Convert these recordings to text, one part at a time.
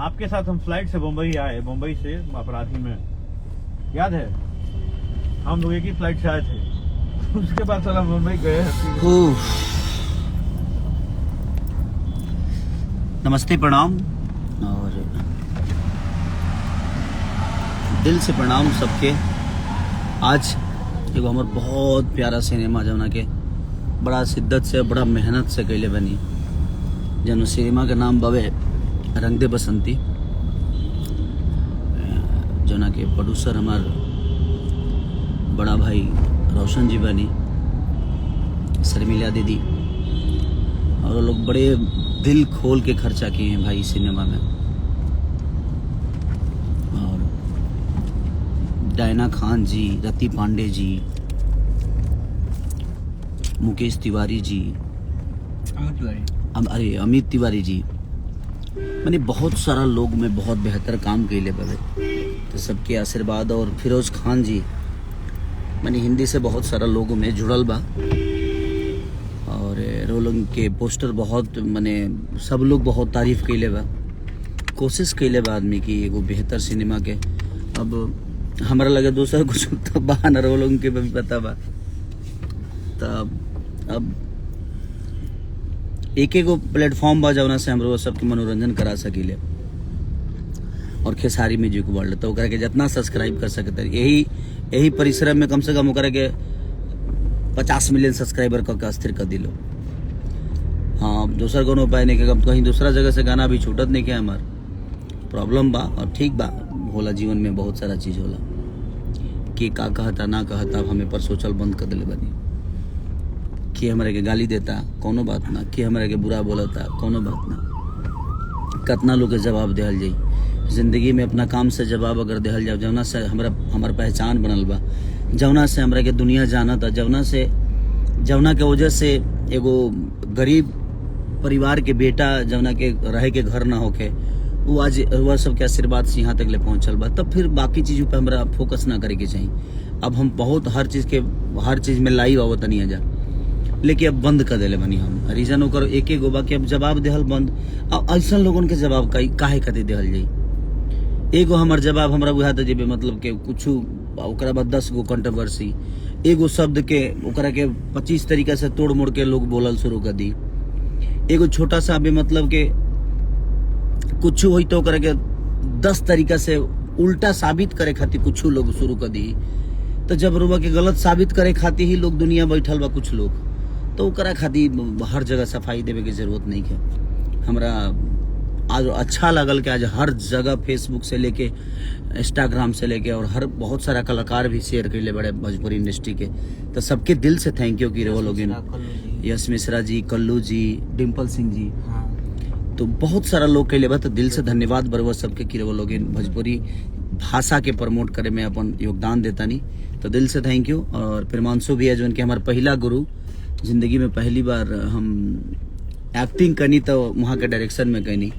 आपके साथ हम फ्लाइट से मुंबई आए, मुंबई से अपराधी में, याद है हम लोग एक ही फ्लाइट से आए थे। उसके बाद चला मुंबई गए। नमस्ते, प्रणाम और दिल से प्रणाम सबके। आज एगो हमार बहुत प्यारा सिनेमा जौना के बड़ा शिद्दत से बड़ा मेहनत से कैले बनी, जौन सिनेमा के नाम बवे रंग दे बसंती, जौना के प्रोड्यूसर हमार बड़ा भाई रोशन जी बनी, शर्मिला दीदी, और वो लोग बड़े दिल खोल के खर्चा किए हैं भाई सिनेमा में। और डायना खान जी, रति पांडे जी, मुकेश तिवारी जी, अरे अमित तिवारी जी, मैंने बहुत सारा लोग में बहुत बेहतर काम कैले बवे, तो सबके आशीर्वाद। और फिरोज खान जी, मैंने हिंदी से बहुत सारा लोगों में जुड़ल बा, और रोलिंग के पोस्टर बहुत मैंने सब लोग बहुत तारीफ कैले बा, कोशिश कैले बा आदमी की एगो बेहतर सिनेमा के। अब हमारा लगे दूसरा कुछ तो बा न, रोलिंग के भी पता बा। तब अब एक एगो प्लेटफॉर्म बा जौना से हम सबके मनोरंजन करा सकीले, और खेसारी म्यूजिक वर्ल्ड, तो ओकरा के जितना सब्सक्राइब कर सकते यही परिश्रम में कम से कम ओकरा के 50 मिलियन सब्सक्राइबर का स्थिर कर दिलो। हाँ, दूसरा कोनो उपाय नहीं के, कहीं दूसरा जगह से गाना भी छूटत नहीं के, हमार प्रॉब्लम बा। और ठीक बा, होला जीवन में बहुत सारा चीज होला कि का कहता ना कहता, अब हमें पर सोचल बंद कर दिले बनी। कि हमारे के गाली देता कोनो बात ना, कि हमारे के बुरा बोलता कोनो बात ना, कितना लोग के जवाब देहल जाई जिंदगी में। अपना काम से जवाब अगर देहल जाओ, जौना से हमारा पहचान बनल बा, जौना से हमरा के दुनिया जानता, जौना के वजह से एगो गरीब परिवार के बेटा जौना के रहे के घर ना होके, वो आज वह सबके आशीर्वाद से यहाँ तक ले पहुँचल बा। तब फिर बाकी चीज़ों पे हमरा फोकस ना करे के चाहिए। अब हम बहुत हर चीज़ में लाइव आवत नहीं जा, लेकिन अब बंद कर दिले बनी हम। रीजन ओकर एक गो बा कि अब जवाब देहल बंद। अब ऐसा लोगन के जवाब काहे खातिर देहल जाई? एगो हमार जवाब हमरा बुझाता जेबे मतलब के कुछ, ओकरा बाद 10 गो कंट्रोवर्सी, एगो शब्द के ओकरा के 25 तरीका से तोड़ मोड़ के लोग बोलल शुरू कर दी। एगो छोटा सा भी मतलब के कुछ होई तो ओकरा के 10 तरीका से उल्टा साबित करे खातिर कुछ लोग शुरू कर दी। तो जब रुआ के गलत साबित करे खातिर ही लोग दुनिया बैठल बा कुछ लोग, तो ओकरा खातिर हर जगह सफाई देवे की जरूरत नहीं है। हमरा आज अच्छा लगल कि आज हर जगह फेसबुक से लेके इंस्टाग्राम से लेके और हर बहुत सारा कलाकार भी शेयर कैले बड़े भोजपुरी इंडस्ट्री के। तो सबके दिल से थैंक यू कि वो लोग, यश मिश्रा जी, कल्लू जी, डिम्पल सिंह जी, तो बहुत सारा लोग कैले बा। तो दिल से धन्यवाद बरवा सबके कि वो लोग भोजपुरी भाषा के प्रमोट करे में अपन योगदान देता नहीं, तो दिल से थैंक यू। और प्रेमांशु भी है जो उनके हमारे पहला गुरु, जिंदगी में पहली बार हम एक्टिंग करनी तो वहाँ के डायरेक्शन में करनी,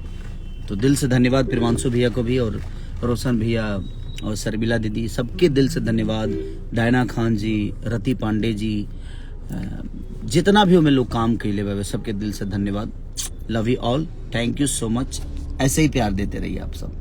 तो दिल से धन्यवाद प्रेमांशु भैया को भी, और रोशन भैया और शर्मिला दीदी, सबके दिल से धन्यवाद। डायना खान जी, रति पांडे जी, जितना भी हमें लोग काम कैले हुए सबके दिल से धन्यवाद। Love you all, thank you so much. ऐसे ही प्यार देते रहिए आप सब।